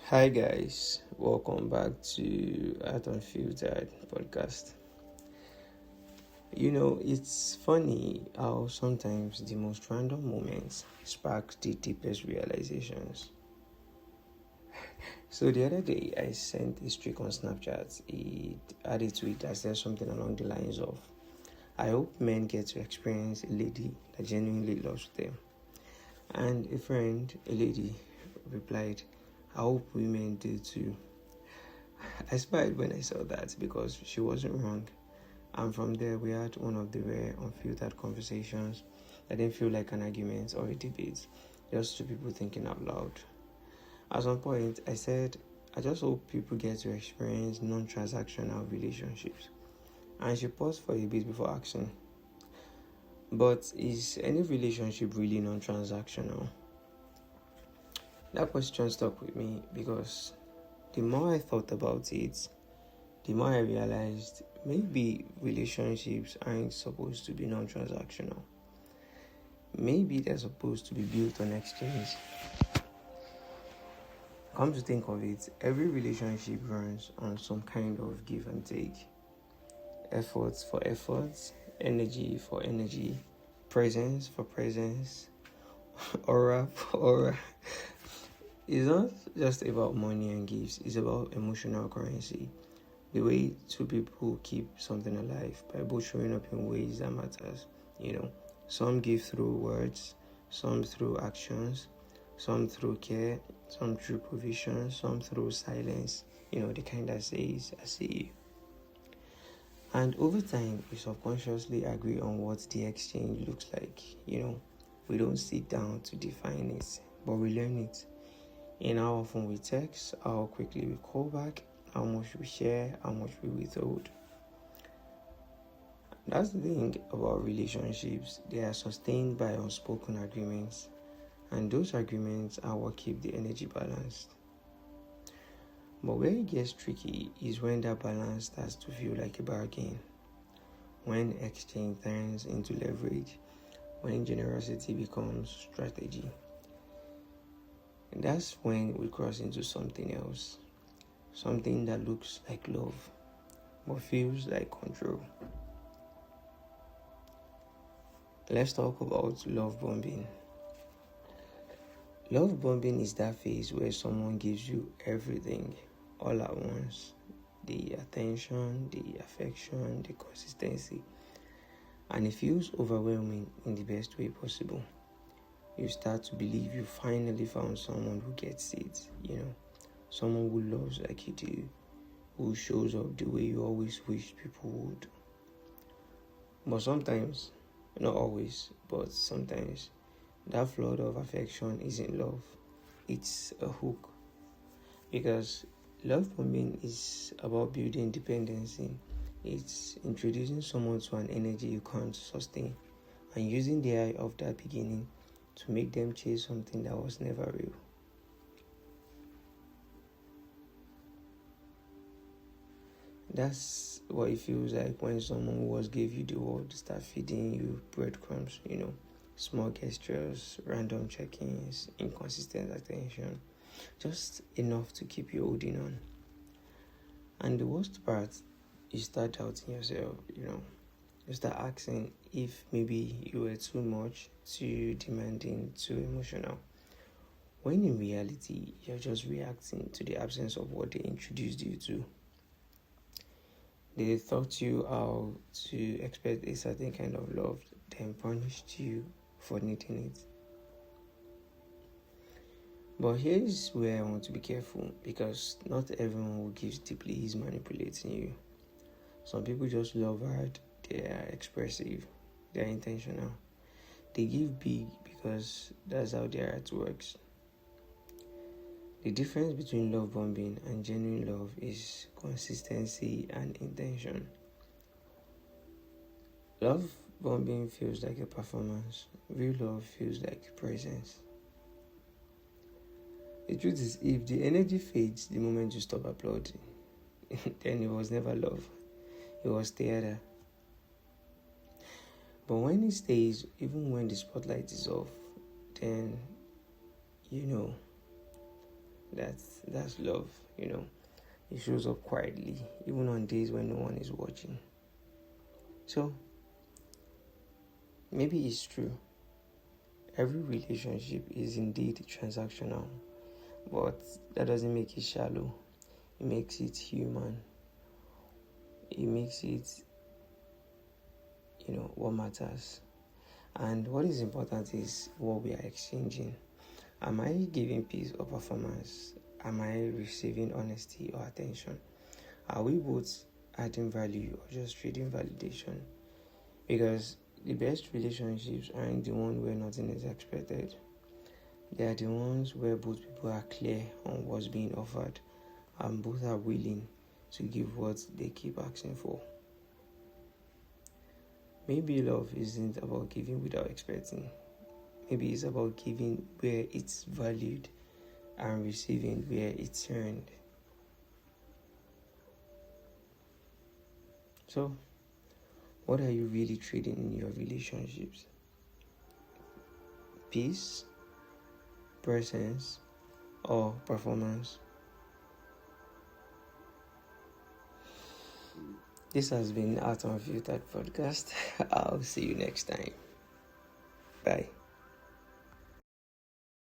Hi guys, welcome back to Unfiltered podcast. It's funny how sometimes the most random moments spark the deepest realizations. So the other day I sent a streak on Snapchat. It had a tweet that said something along the lines of, I hope men get to experience a lady that genuinely loves them. And a friend, a lady, replied, I hope women do too. I smiled when I saw that because she wasn't wrong. And from there, we had one of the rare unfiltered conversations that didn't feel like an argument or a debate, just two people thinking out loud. At some point, I said, I just hope people get to experience non-transactional relationships. And she paused for a bit before asking, but is any relationship really non-transactional? That question stuck with me because the more I thought about it, the more I realized maybe relationships aren't supposed to be non-transactional. Maybe they're supposed to be built on exchange. Come to think of it, every relationship runs on some kind of give and take. Efforts for efforts, energy for energy, presence for presence, aura for aura. It's not just about money and gifts, it's about emotional currency. The way two people keep something alive by both showing up in ways that matters. Some give through words, some through actions, some through care, some through provision, some through silence. The kind that says, I see you. And over time, we subconsciously agree on what the exchange looks like. We don't sit down to define it, but we learn it. In how often we text, how quickly we call back, how much we share, how much we withhold. That's the thing about relationships. They are sustained by unspoken agreements, and those agreements are what keep the energy balanced. But where it gets tricky is when that balance starts to feel like a bargain, when exchange turns into leverage, when generosity becomes strategy. And that's when we cross into something else. Something that looks like love, but feels like control. Let's talk about love bombing. Love bombing is that phase where someone gives you everything all at once. The attention, the affection, the consistency. And it feels overwhelming in the best way possible. You start to believe you finally found someone who gets it, someone who loves like you do, who shows up the way you always wish people would. But sometimes, not always, but sometimes, that flood of affection isn't love, it's a hook. Because love bombing is about building dependency. It's introducing someone to an energy you can't sustain and using the eye of that beginning to make them chase something that was never real. That's what it feels like when someone who once gave you the world start feeding you breadcrumbs, small gestures, random check-ins, inconsistent attention, just enough to keep you holding on. And the worst part, you start doubting yourself, you start asking if maybe you were too much, too demanding, too emotional. When in reality, you're just reacting to the absence of what they introduced you to. They taught you how to expect a certain kind of love, then punished you for needing it. But here's where I want to be careful, because not everyone who gives deeply is manipulating you. Some people just love hard, they are expressive, they are intentional. They give big because that's how their heart works. The difference between love bombing and genuine love is consistency and intention. Love bombing feels like a performance. Real love feels like presence. The truth is, if the energy fades the moment you stop applauding, then it was never love. It was theater. But when it stays, even when the spotlight is off, then That's love, It shows up quietly, even on days when no one is watching. So, maybe it's true. Every relationship is indeed transactional, but that doesn't make it shallow. It makes it human. It makes it, what matters. And what is important is what we are exchanging. Am I giving peace or performance? Am I receiving honesty or attention? Are we both adding value or just trading validation? Because the best relationships aren't the ones where nothing is expected. They are the ones where both people are clear on what's being offered and both are willing to give what they keep asking for. Maybe love isn't about giving without expecting. Maybe it's about giving where it's valued and receiving where it's earned. So, what are you really trading in your relationships? Peace, presence, or performance? This has been Art Unfiltered podcast. I'll see you next time. Bye.